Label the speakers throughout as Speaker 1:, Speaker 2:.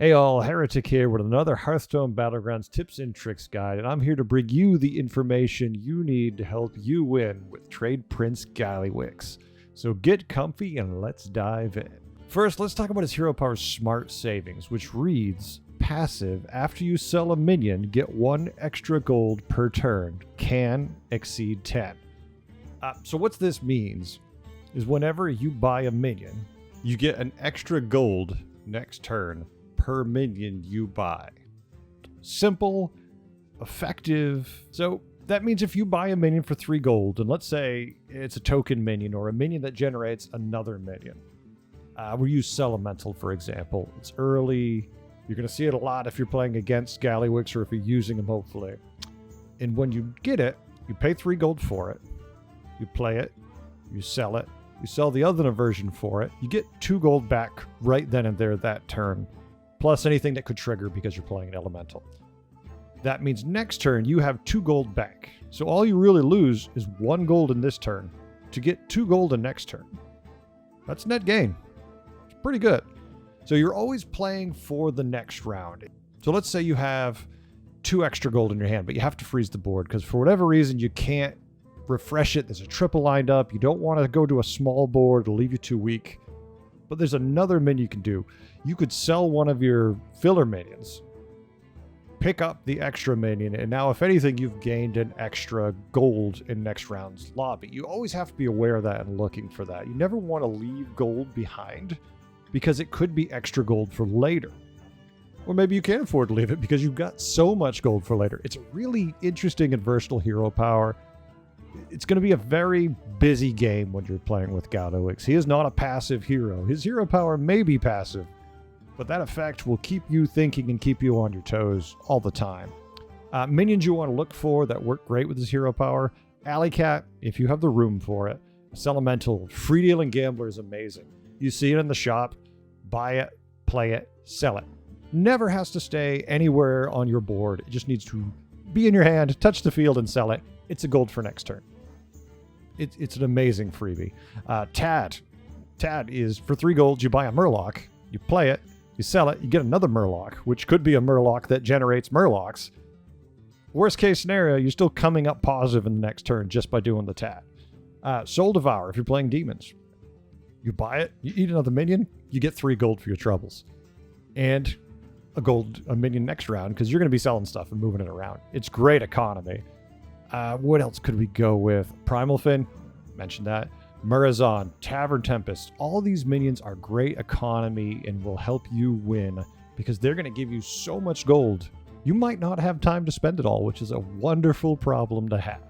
Speaker 1: Hey all, Heretic here with another Hearthstone Battlegrounds tips and tricks guide, and I'm here to bring you the information you need to help you win with Trade Prince Gallywix. So get comfy and let's dive in. First, let's talk about his hero power smart savings, which reads, passive, after you sell a minion, get 1 extra gold per turn, can exceed 10. So what this means is whenever you buy a minion, you get an extra gold next turn per minion you buy. Simple, effective. So that means if you buy a minion for 3 gold, and let's say it's a token minion or a minion that generates another minion. We use Elemental, for example. It's early. You're going to see it a lot if you're playing against Gallywix or if you're using him, hopefully. And when you get it, you pay 3 gold for it. You play it. You sell it. You sell the other version for it. You get 2 gold back right then and there that turn. Plus anything that could trigger because you're playing an elemental. That means next turn you have 2 gold back. So all you really lose is 1 gold in this turn to get 2 gold in next turn. That's net gain. It's pretty good. So you're always playing for the next round. So let's say you have 2 extra gold in your hand, but you have to freeze the board because for whatever reason you can't refresh it. There's a triple lined up. You don't want to go to a small board. It'll leave you too weak. But there's another minion you can do. You could sell one of your filler minions, pick up the extra minion, and now if anything, you've gained an extra gold in next round's lobby. You always have to be aware of that and looking for that. You never want to leave gold behind because it could be extra gold for later. Or maybe you can't afford to leave it because you've got so much gold for later. It's a really interesting and versatile hero power. It's going to be a very busy game when you're playing with Gallywix. He is not a passive hero. His hero power may be passive, but that effect will keep you thinking and keep you on your toes all the time. Minions you want to look for that work great with his hero power. Alley Cat, if you have the room for it. Elemental, free dealing gambler is amazing. You see it in the shop, buy it, play it, sell it. Never has to stay anywhere on your board. It just needs to be in your hand, touch the field, and sell it. It's a gold for next turn. It's an amazing freebie. Tad is for 3 gold. You buy a Murloc, you play it, you sell it, you get another Murloc, which could be a Murloc that generates Murlocs. Worst case scenario, you're still coming up positive in the next turn just by doing the Tad. Soul Devour, if you're playing demons. You buy it, you eat another minion, you get 3 gold for your troubles. And a minion next round, because you're going to be selling stuff and moving it around. It's great economy. What else could we go with? Primal Fin, mentioned that. Murazon, Tavern Tempest. All these minions are great economy and will help you win because they're going to give you so much gold. You might not have time to spend it all, which is a wonderful problem to have.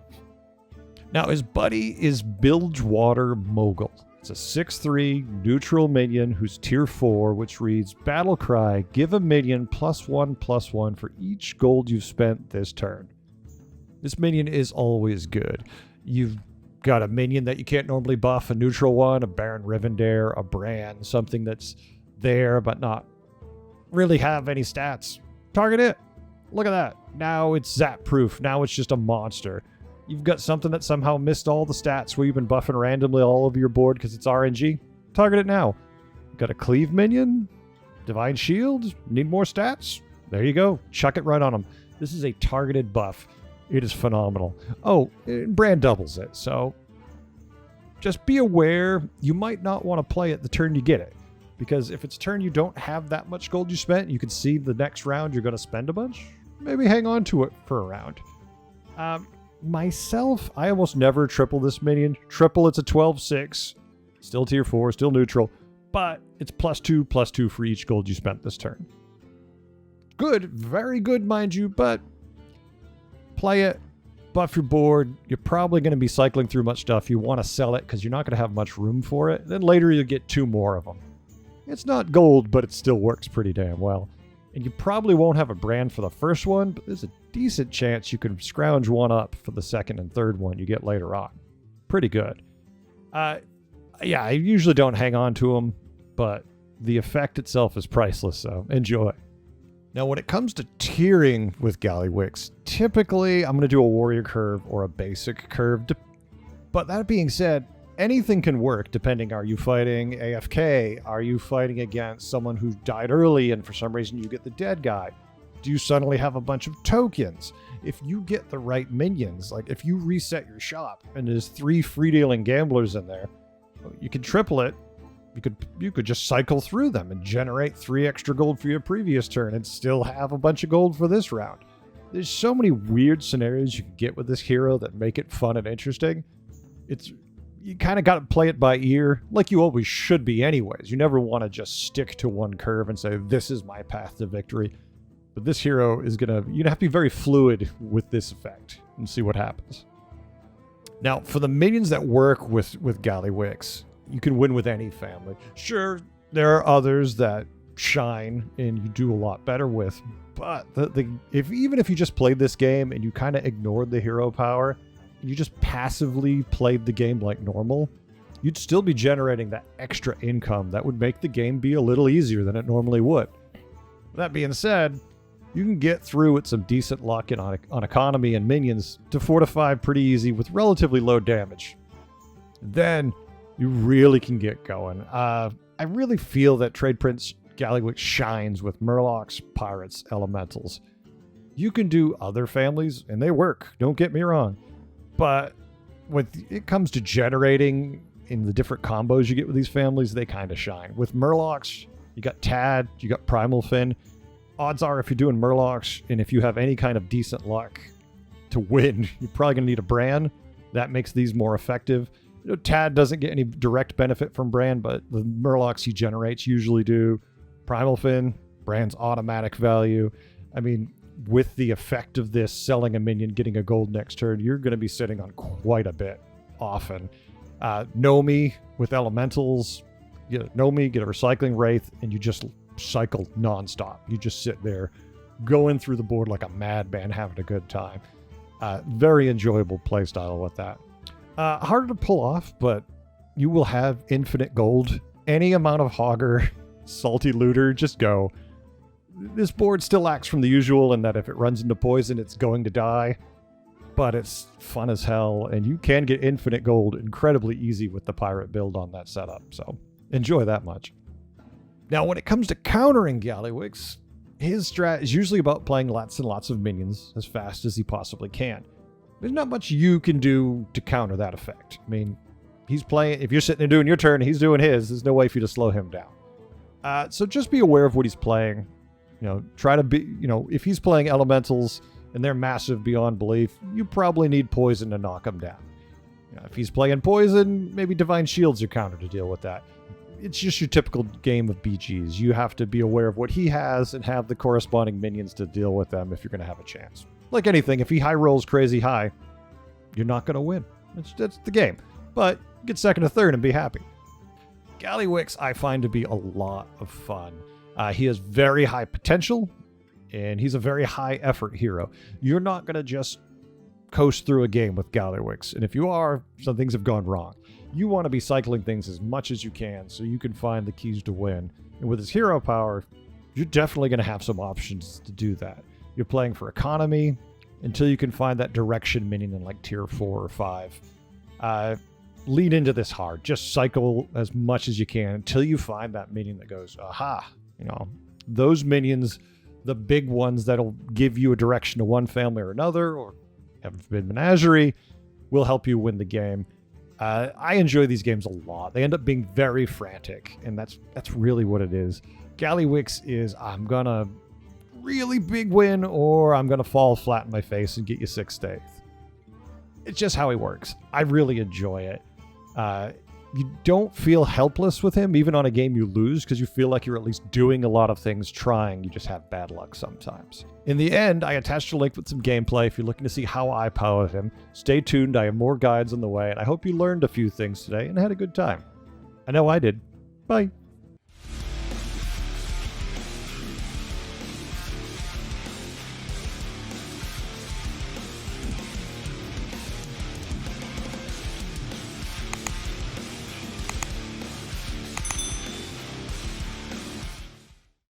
Speaker 1: Now, his buddy is Bilgewater Mogul. It's a 6/3 neutral minion who's tier 4, which reads, Battle Cry, give a minion +1/+1 for each gold you've spent this turn. This minion is always good. You've got a minion that you can't normally buff, a neutral one, a Baron Rivendare, a Bran, something that's there but not really have any stats. Target it. Look at that. Now it's zap proof. Now it's just a monster. You've got something that somehow missed all the stats where you've been buffing randomly all over your board because it's RNG. Target it now. Got a cleave minion? Divine Shield? Need more stats? There you go. Chuck it right on them. This is a targeted buff. It is phenomenal. Oh, Bran doubles it, so just be aware you might not want to play it the turn you get it. Because if it's a turn you don't have that much gold you spent, you can see the next round you're going to spend a bunch. Maybe hang on to it for a round. Myself, I almost never triple this minion. Triple, it's a 12/6. Still tier 4, still neutral. But it's +2/+2 for each gold you spent this turn. Good, very good, mind you, but play it, buff your board. You're probably going to be cycling through much stuff. You want to sell it because you're not going to have much room for it. Then later you'll get 2 more of them. It's not gold, but it still works pretty damn well. And you probably won't have a brand for the first one, but there's a decent chance you can scrounge one up for the second and third one you get later on. Pretty good. Yeah, I usually don't hang on to them, but the effect itself is priceless, so enjoy. Now, when it comes to tiering with Gallywix, typically I'm going to do a warrior curve or a basic curve. But that being said, anything can work depending. Are you fighting AFK? Are you fighting against someone who died early and for some reason you get the dead guy? Do you suddenly have a bunch of tokens? If you get the right minions, like if you reset your shop and there's 3 free-dealing gamblers in there, you can triple it. You could just cycle through them and generate 3 extra gold for your previous turn and still have a bunch of gold for this round. There's so many weird scenarios you can get with this hero that make it fun and interesting. You kind of got to play it by ear, like you always should be anyways. You never want to just stick to one curve and say, this is my path to victory. But this hero is going to, you have to be very fluid with this effect and see what happens. Now, for the minions that work with Gallywix, you can win with any family. Sure, there are others that shine and you do a lot better with, but even if you just played this game and you kind of ignored the hero power, and you just passively played the game like normal, you'd still be generating that extra income that would make the game be a little easier than it normally would. That being said, you can get through with some decent luck and on economy and minions to 4 to 5 pretty easy with relatively low damage. Then you really can get going. I really feel that Trade Prince Gallywix shines with Murlocs, Pirates, Elementals. You can do other families, and they work, don't get me wrong. But when it comes to generating in the different combos you get with these families, they kind of shine. With Murlocs, you got Tad, you got Primal Fin. Odds are if you're doing Murlocs, and if you have any kind of decent luck to win, you're probably going to need a Bran. That makes these more effective. You know, Tad doesn't get any direct benefit from Bran, but the Murlocs he generates usually do. Primal Fin, Bran's automatic value. I mean, with the effect of this, selling a minion, getting a gold next turn, you're going to be sitting on quite a bit often. Nomi with Elementals. Get a Nomi, get a Recycling Wraith, and you just cycle nonstop. You just sit there going through the board like a madman, having a good time. Very enjoyable playstyle with that. Harder to pull off, but you will have infinite gold. Any amount of Hogger, Salty Looter, just go. This board still acts from the usual in that if it runs into poison, it's going to die. But it's fun as hell, and you can get infinite gold incredibly easy with the pirate build on that setup. So enjoy that much. Now, when it comes to countering Gallywix, his strat is usually about playing lots and lots of minions as fast as he possibly can. There's not much you can do to counter that effect. I mean, he's playing, if you're sitting there doing your turn and he's doing his, there's no way for you to slow him down. So just be aware of what he's playing. You know, try to be, you know, if he's playing Elementals and they're massive beyond belief, you probably need poison to knock him down. You know, if he's playing poison, maybe Divine Shield's your counter to deal with that. It's just your typical game of BGs. You have to be aware of what he has and have the corresponding minions to deal with them if you're going to have a chance. Like anything, if he high rolls crazy high, you're not going to win. That's the game. But get second or third and be happy. Gallywix I find to be a lot of fun. He has very high potential, and he's a very high effort hero. You're not going to just coast through a game with Gallywix, and if you are, some things have gone wrong. You want to be cycling things as much as you can so you can find the keys to win. And with his hero power, you're definitely going to have some options to do that. You're playing for economy until you can find that direction minion in like tier 4 or 5. Lead into this hard. Just cycle as much as you can until you find that minion that goes, aha. You know, those minions, the big ones that'll give you a direction to one family or another, or heaven forbid menagerie, will help you win the game. I enjoy these games a lot. They end up being very frantic, and that's really what it is. Gallywix is, I'm gonna really big win, or I'm gonna fall flat in my face and get you 6th, 8th. It's just how he works. I really enjoy it. You don't feel helpless with him, even on a game you lose, because you feel like you're at least doing a lot of things trying. You just have bad luck sometimes. In the end, I attached a link with some gameplay if you're looking to see how I powered him. Stay tuned, I have more guides on the way, and I hope you learned a few things today and had a good time. I know I did. Bye.